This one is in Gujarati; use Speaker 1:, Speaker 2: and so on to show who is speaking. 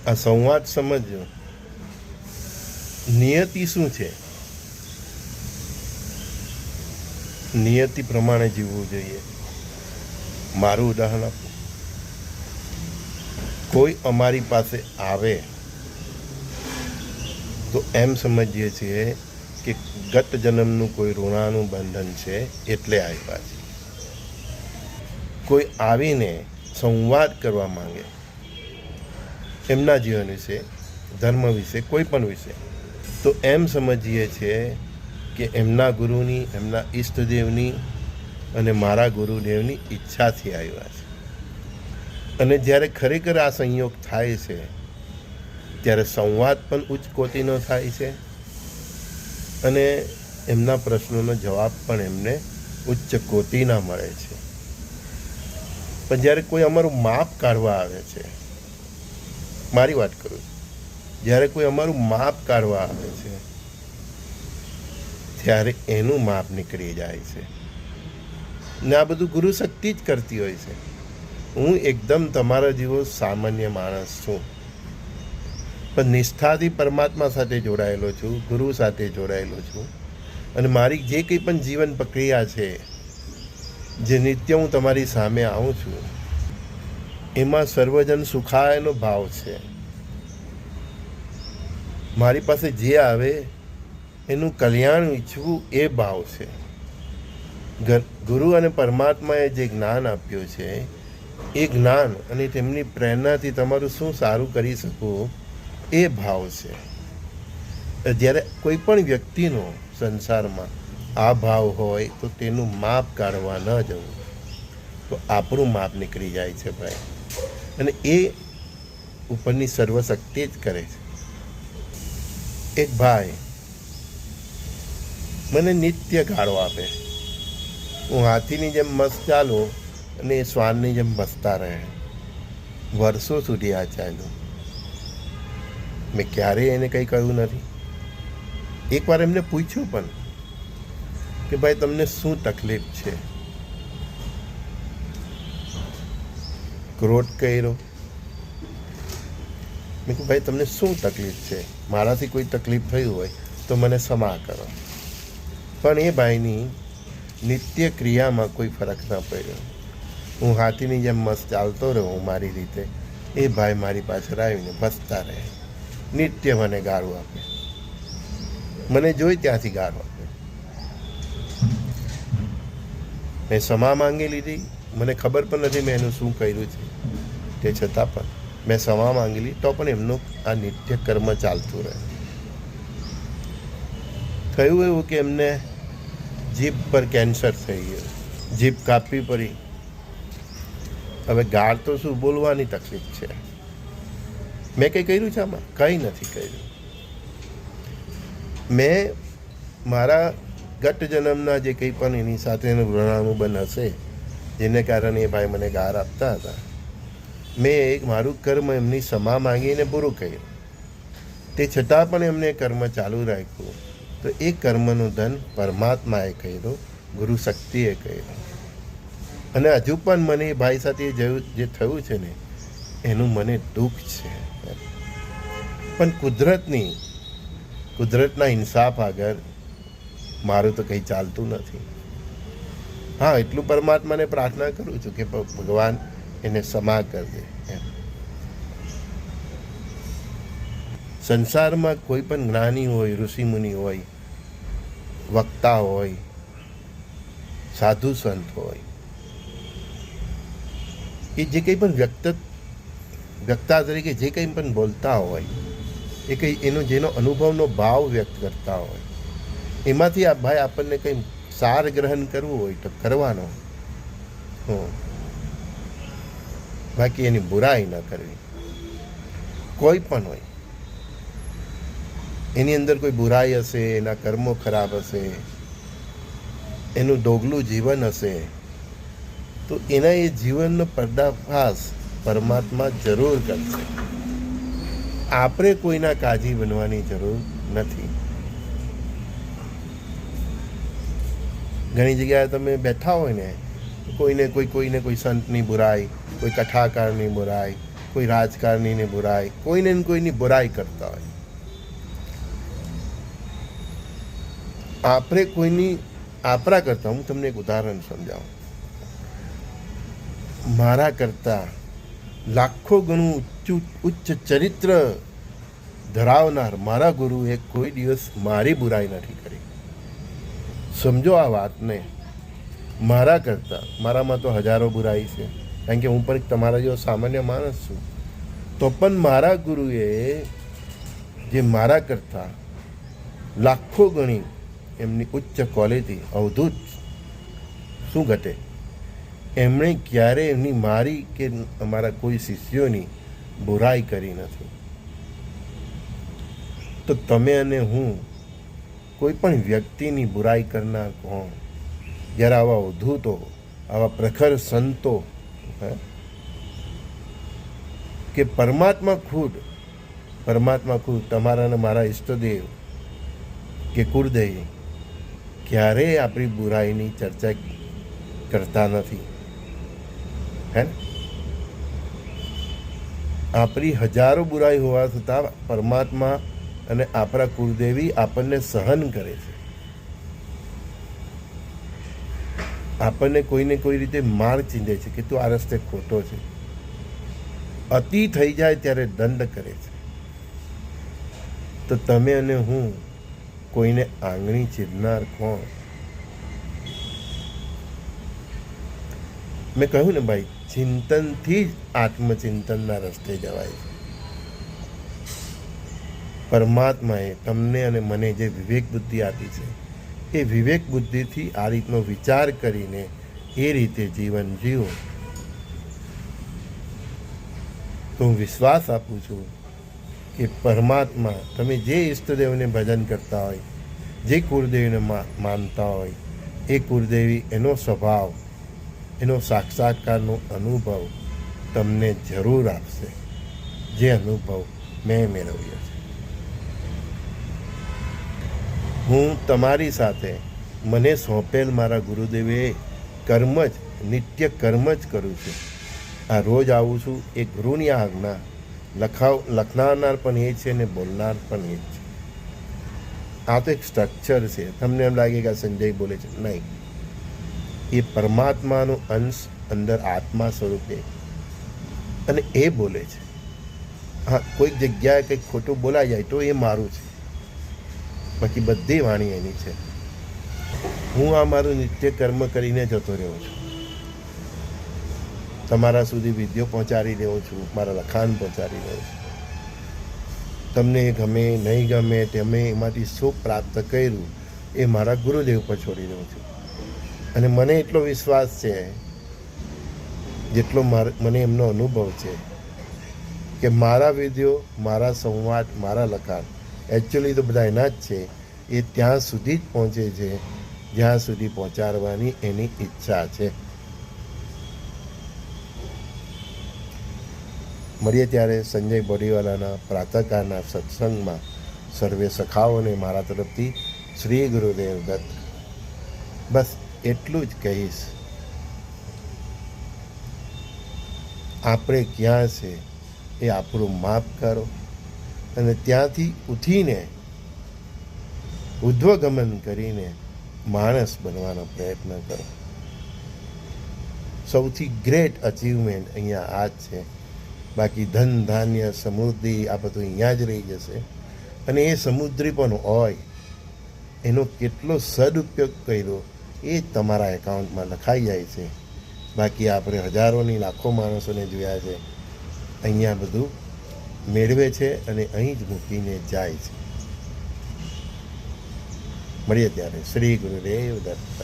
Speaker 1: આ સંવાદ સમજો. નિયતિ શું છે? નિયતિ પ્રમાણે જીવવું જોઈએ. મારું ઉદાહરણ આપું. કોઈ અમારી પાસે આવે તો એમ સમજીએ છીએ કે ગત જન્મનું કોઈ ઋણાનું બંધન છે એટલે આવ્યા છે. કોઈ આવીને સંવાદ કરવા માંગે એમના જીવન વિશે, ધર્મ વિશે, કોઈ પણ વિશે, તો એમ સમજીએ છીએ કે એમના ગુરુની, એમના ઈષ્ટદેવની અને મારા ગુરુદેવની ઈચ્છાથી આવ્યા છે. અને જ્યારે ખરેખર આ સંયોગ થાય છે ત્યારે સંવાદ પણ ઉચ્ચ કોટીનો થાય છે અને એમના પ્રશ્નોનો જવાબ પણ એમને ઉચ્ચ કોટીના મળે છે. પણ જ્યારે કોઈ અમારું માપ કાઢવા આવે છે, મારી વાત કરું છું, જ્યારે કોઈ અમારું માપ કાઢવા આવે છે ત્યારે એનું માપ નીકળી જાય છે. ને આ બધું ગુરુ શક્તિ જ કરતી હોય છે. હું એકદમ તમારા જેવો સામાન્ય માણસ છું, પણ નિષ્ઠાથી પરમાત્મા સાથે જોડાયેલો છું, ગુરુ સાથે જોડાયેલો છું. અને મારી જે કંઈ પણ જીવન પ્રક્રિયા છે, જે નિત્ય હું તમારી સામે આવું છું, એમાં સર્વજન સુખાયનો ભાવ છે. મારી પાસે જે આવે એનું કલ્યાણ ઈચ્છવું એ ભાવ છે. ગુરુ અને પરમાત્માએ જે જ્ઞાન આપ્યું છે એ જ્ઞાન અને તેમની પ્રેરણાથી તમારું શું સારું કરી શકું એ ભાવ છે. જ્યારે કોઈ પણ વ્યક્તિનો સંસારમાં આ ભાવ હોય તો તેનું માપ કાઢવા ન જવું તો આપણું માપ નીકળી જાય છે ભાઈ. અને એ ઉપરની સર્વશક્તિ જ કરે છે. એક ભાઈ મને નિત્ય ગાળો આપે. હું હાથીની જેમ મસ્ત ચાલું અને એ શ્વાનની જેમ બસતા રહે. વર્ષો સુધી આ ચાલ્યું. મેં ક્યારેય એને કંઈ કહ્યું નથી. એકવાર એમને પૂછ્યું પણ કે ભાઈ તમને શું તકલીફ છે? ક્રોધ કર્યો. મેં કહ્યું ભાઈ તમને શું તકલીફ છે? મારાથી કોઈ તકલીફ થઈ હોય તો મને ક્ષમા કરો. પણ એ ભાઈની નિત્ય ક્રિયામાં કોઈ ફરક ન પડ્યો. હું હાથીની જેમ મસ્ત ચાલતો રહ્યો મારી રીતે, એ ભાઈ મારી પાછળ આવીને બસતા રહે. નિત્ય મને ગાળું આપે. મને જોઈ ત્યાંથી ગાળું આપે. મેં ક્ષમા માંગી લીધી. મને ખબર પણ નથી મેં એનું શું કર્યું છે. તે છતાં પણ મેં ક્ષમા માંગી લીધી તો પણ એમનું આ નિત્ય કર્મ ચાલતું રહે. થયું એવું કે એમને જીભ પર કેન્સર થઈ ગયું. જીભ કાપવી પડી. હવે ગાળ તો શું, બોલવાની તકલીફ છે. મેં કંઈ કર્યું છે આમાં? કંઈ નથી કર્યું. મેં મારા ગત જન્મના જે કંઈ પણ એની સાથેનું ઋણાનુબંધ હશે જેને કારણે એ ભાઈ મને ગાળ આપતા હતા, મેં મારું કર્મ એમની ક્ષમા માંગીને પૂરું કર્યું. તે છતાં પણ એમને કર્મ ચાલુ રાખ્યું. તો એ કર્મનું ધન પરમાત્માએ કર્યું, ગુરુ શક્તિએ કર્યું. અને હજુ પણ મને એ ભાઈ સાથે જે થયું છે ને એનું મને દુઃખ છે. પણ કુદરતના ઇન્સાફ આગળ મારું તો કંઈ ચાલતું નથી. હા, એટલું પરમાત્માને પ્રાર્થના કરું છું કે ભગવાન એને ક્ષમા કરી દે. સંસારમાં કોઈ પણ જ્ઞાની હોય, ઋષિમુનિ હોય, વક્તા હોય, સાધુ સંત હોય, એ જે કંઈ પણ વ્યક્તા તરીકે જે કંઈ પણ બોલતા હોય, એ કંઈ એનો જેનો અનુભવનો ભાવ વ્યક્ત કરતા હોય, એમાંથી આ ભાઈ આપણને કંઈ સાર ગ્રહણ કરવું હોય તો કરવાનો. બાકી એની બુરાઈ ન કરવી. કોઈ પણ હોય એની અંદર કોઈ બુરાઈ હશે, એના કર્મો ખરાબ હશે, એનું ડોગલું જીવન હશે, તો એના એ જીવનનો પર્દાફાશ પરમાત્મા જરૂર કરશે. આપણે કોઈના કાજી બનવાની જરૂર નથી. ઘણી જગ્યાએ તમે બેઠા હોય ને, કોઈને કોઈ સંતની બુરાઈ, કોઈ કથાકારની બુરાઈ, કોઈ રાજકારણીની બુરાઈ, કોઈને ને કોઈની બુરાઈ કરતા હોય. આપણે કોઈની આપણા કરતાં, હું તમને એક ઉદાહરણ સમજાવું. મારા કરતાં લાખો ગણું ઉચ્ચ ચરિત્ર ધરાવનાર મારા ગુરુએ કોઈ દિવસ મારી બુરાઈ નથી કરી. સમજો આ વાતને. મારા કરતાં, મારામાં તો હજારો બુરાઈ છે, કારણ કે હું પણ તમારા જેવો સામાન્ય માણસ છું. તો પણ મારા ગુરુએ જે મારા કરતાં લાખો ગણી એમની ઉચ્ચ ક્વોલિટી, અવધૂત, શું ઘટે, એમણે ક્યારે એમની મારી કે અમારા કોઈ શિષ્યોની બુરાઈ કરી નથી. તો તમે અને હું કોઈ પણ વ્યક્તિની બુરાઈ કરનાર કોણ? જ્યારે આવા અવધૂતો, આવા પ્રખર સંતો કે પરમાત્મા ખુદ તમારા અને મારા ઈષ્ટદેવ કે કુળદેવી ક્યારેય આપણી બુરાઈની ચર્ચા કરતા નથી. હે, આપણી હજારો બુરાઈ હોવા છતાં પરમાત્મા અને આપણા કુળદેવી આપણને સહન કરે છે. આપણને કોઈને કોઈ રીતે માર્ગ ચીંધે છે કે તું આ રસ્તે ખોટો છે. અતિ થઈ જાય ત્યારે દંડ કરે છે. તો તમે અને હું કોઈને આંગળી ચીરનાર કોણ? મેં કહ્યું ને ભાઈ, ચિંતનથી જ આત્મચિંતનના રસ્તે જવાય છે. પરમાત્માએ તમને અને મને જે વિવેક બુદ્ધિ આપી છે, એ વિવેક બુદ્ધિથી આ રીતનો વિચાર કરીને એ રીતે જીવન જીવો. તો હું વિશ્વાસ આપું છું કે પરમાત્મા, તમે જે ઈષ્ટદેવને ભજન કરતા હોય, જે કુળદેવીને માનતા હોય, એ કુળદેવી, એનો સ્વભાવ, એનો સાક્ષાત્કારનો અનુભવ તમને જરૂર આપશે, જે અનુભવ મેં મેળવ્યો છે. હું તમારી સાથે મને સોંપેલ મારા ગુરુદેવે નિત્ય કર્મ જ કરું છું. આ રોજ આવું છું, એ ગુરુની આજ્ઞા. લખનાર પણ એ છે ને બોલનાર પણ એ જ છે. આ તો એક સ્ટ્રક્ચર છે. તમને એમ લાગે કે આ સંજય બોલે છે, નહીં. એ પરમાત્માનો અંશ અંદર આત્મા સ્વરૂપે, અને એ બોલે છે. હા, કોઈક જગ્યાએ કંઈક ખોટું બોલાઈ જાય તો એ મારું છે, બાકી બધી વાણી એની છે. હું આ મારું નિત્ય કર્મ કરીને જતો રહ્યો છું. તમારા સુધી વિડીયો પહોંચાડી રહ્યો છું, મારા લખાણ પહોંચાડી રહ્યો છું. તમને ગમે નહીં ગમે, તમે એમાંથી શું પ્રાપ્ત કર્યું એ મારા ગુરુદેવ પર છોડી રહ્યો છું. અને મને એટલો વિશ્વાસ છે, જેટલો મને એમનો અનુભવ છે, કે મારા વિડીયો, મારા સંવાદ, મારા લખાણ એકચ્યુઅલી તો બધા એના જ છે. એ ત્યાં સુધી જ પહોંચે છે જ્યાં સુધી પહોંચાડવાની એની ઈચ્છા છે. મળીએ ત્યારે સંજય બોરીવાલાના પ્રાતઃકાળના સત્સંગમાં. સર્વે સખાઓને મારા તરફથી શ્રી ગુરુદેવ દત્ત. બસ એટલું જ કહીશ. આપણે ક્યાં છે એ આપણું માપ કરો, અને ત્યાંથી ઉઠીને ઉધ્વગમન કરીને માણસ બનવાનો પ્રયત્ન કરો. સૌથી ગ્રેટ અચીવમેન્ટ અહીંયા આ જ છે. બાકી ધન, ધાન્ય, સમૃદ્ધિ આ બધું અહીંયા જ રહી જશે. અને એ સમૃદ્ધિ પણ હોય, એનો કેટલો સદુપયોગ કર્યો એ જ તમારા એકાઉન્ટમાં લખાઈ જાય છે. બાકી આપણે હજારોની, લાખો માણસોને જોયા છે, અહીંયા બધું મેળવે છે અને અહીં જ મૂકીને જાય છે. મળીએ ત્યારે શ્રી ગુરુદેવ દત્ત.